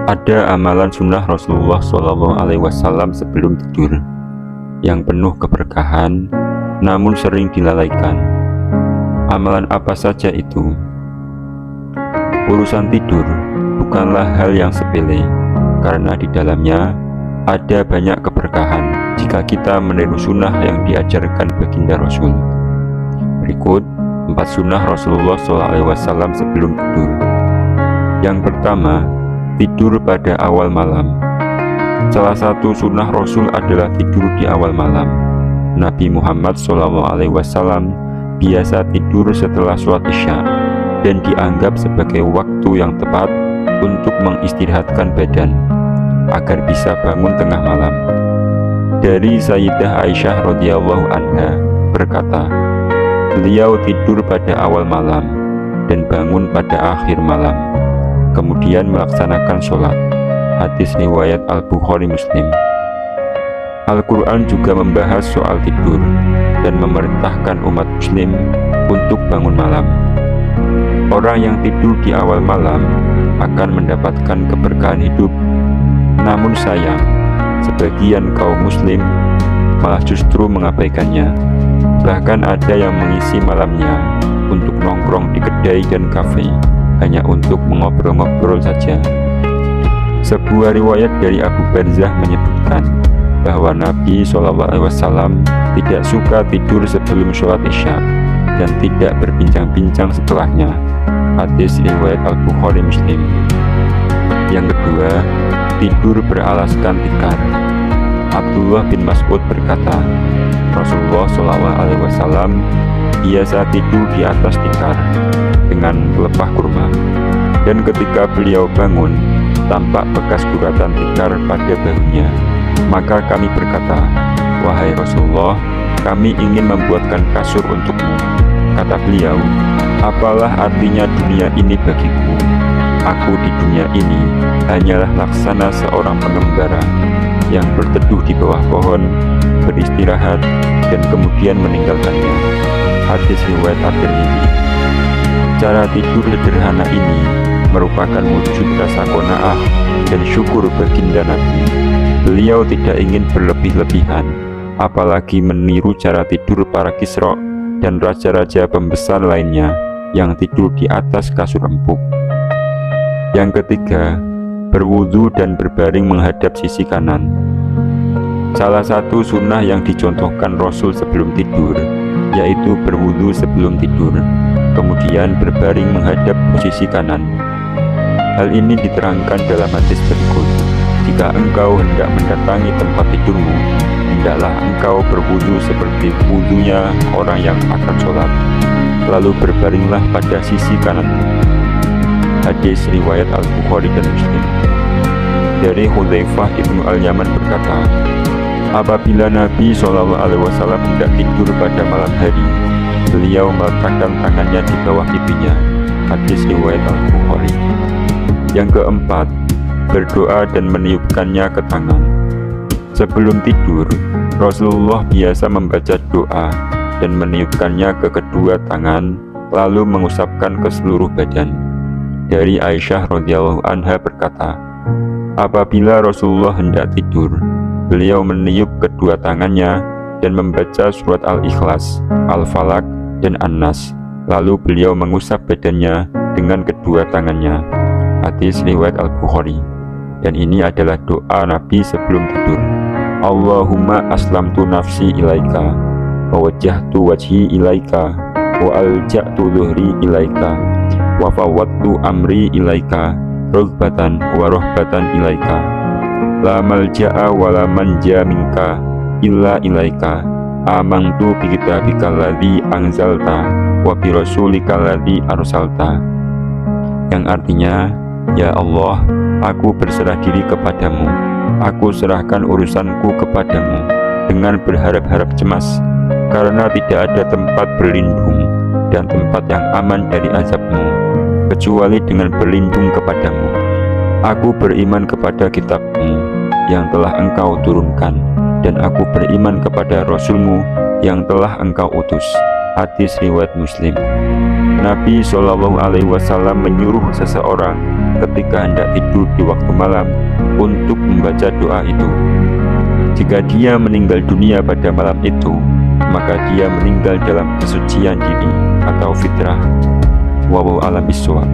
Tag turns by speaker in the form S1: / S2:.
S1: Ada amalan sunnah Rasulullah SAW sebelum tidur yang penuh keberkahan, namun sering dilalaikan. Amalan apa saja itu? Urusan tidur bukanlah hal yang sepele, karena di dalamnya ada banyak keberkahan jika kita meniru sunnah yang diajarkan baginda Rasul. Berikut 4 sunnah Rasulullah SAW sebelum tidur. Yang pertama, tidur pada awal malam. Salah satu sunnah Rasul adalah tidur di awal malam. Nabi Muhammad SAW biasa tidur setelah sholat Isya dan dianggap sebagai waktu yang tepat untuk mengistirahatkan badan agar bisa bangun tengah malam. Dari Sayyidah Aisyah radhiyallahu anha berkata, beliau tidur pada awal malam dan bangun pada akhir malam, kemudian melaksanakan sholat. Hadis riwayat Al-Bukhari Muslim. Al-Quran juga membahas soal tidur dan memerintahkan umat muslim untuk bangun malam. Orang yang tidur di awal malam akan mendapatkan keberkahan hidup. Namun sayang, sebagian kaum muslim malah justru mengabaikannya. Bahkan ada yang mengisi malamnya untuk nongkrong di kedai dan kafe, hanya untuk mengobrol-ngobrol saja. Sebuah riwayat dari Abu Barzah menyebutkan bahwa Nabi SAW tidak suka tidur sebelum sholat Isya dan tidak berbincang-bincang setelahnya. Hadis riwayat Al-Bukhari Muslim. Yang kedua, tidur beralaskan tikar. Abdullah bin Mas'ud berkata, Rasulullah SAW biasa tidur di atas tikar dengan pelepah kurma, dan ketika beliau bangun tampak bekas guratan tikar pada bahunya. Maka kami berkata, wahai Rasulullah, kami ingin membuatkan kasur untukmu. Kata beliau, apalah artinya dunia ini bagiku? Aku di dunia ini hanyalah laksana seorang pengembara yang berteduh di bawah pohon, beristirahat, dan kemudian meninggalkannya. Hadis riwayat At-Tirmidzi. Cara tidur sederhana ini merupakan wujud rasa qanaah dan syukur baginda Nabi. Beliau tidak ingin berlebih-lebihan, apalagi meniru cara tidur para Kisra dan raja-raja pembesar lainnya yang tidur di atas kasur empuk. Yang ketiga, berwudu dan berbaring menghadap sisi kanan. Salah satu sunnah yang dicontohkan Rasul sebelum tidur yaitu berwudu sebelum tidur, kemudian berbaring menghadap posisi kanan. Hal ini diterangkan dalam hadis berikut, jika engkau hendak mendatangi tempat tidurmu, hendaklah engkau berwudu seperti wudunya orang yang akan sholat, lalu berbaringlah pada sisi kananmu. Hadis riwayat Al-Bukhari dan Muslim. Dari Hudzaifah ibnu Al-Yaman berkata, apabila Nabi SAW hendak tidur pada malam hari, beliau meletakkan tangannya di bawah pipinya. Hadis riwayat Al-Bukhari. Yang keempat, berdoa dan meniupkannya ke tangan. Sebelum tidur, Rasulullah biasa membaca doa dan meniupkannya ke kedua tangan, lalu mengusapkan ke seluruh badan. Dari Aisyah radhiyallahu anha berkata, apabila Rasulullah hendak tidur, beliau meniup kedua tangannya dan membaca surat Al-Ikhlas, Al-Falaq, dan An-Nas. Lalu beliau mengusap badannya dengan kedua tangannya. Hadis riwayat Al-Bukhari. Dan ini adalah doa Nabi sebelum tidur. Allahumma aslamtu nafsi ilaika wa wajjahtu wajhi ilaika wa alja'tu dhuhri ilaika wa fawwadtu amri ilaika rughbatan wa rahbatan ilaika la malja'a wa la manja minka illa ilaika amantu bi kitabika alladzi anzalta wa bi rasulika alladzi arsalta. Yang artinya, ya Allah, aku berserah diri kepadamu, aku serahkan urusanku kepadamu dengan berharap-harap cemas, karena tidak ada tempat berlindung dan tempat yang aman dari azabmu kecuali dengan berlindung kepadamu. Aku beriman kepada kitabmu yang telah engkau turunkan, dan aku beriman kepada Rasulmu yang telah engkau utus. Hadis riwayat Muslim. Nabi Shallallahu Alaihi Wasallam menyuruh seseorang ketika hendak tidur di waktu malam untuk membaca doa itu. Jika dia meninggal dunia pada malam itu, maka dia meninggal dalam kesucian diri atau fitrah. Wallahu a'lam bishawab.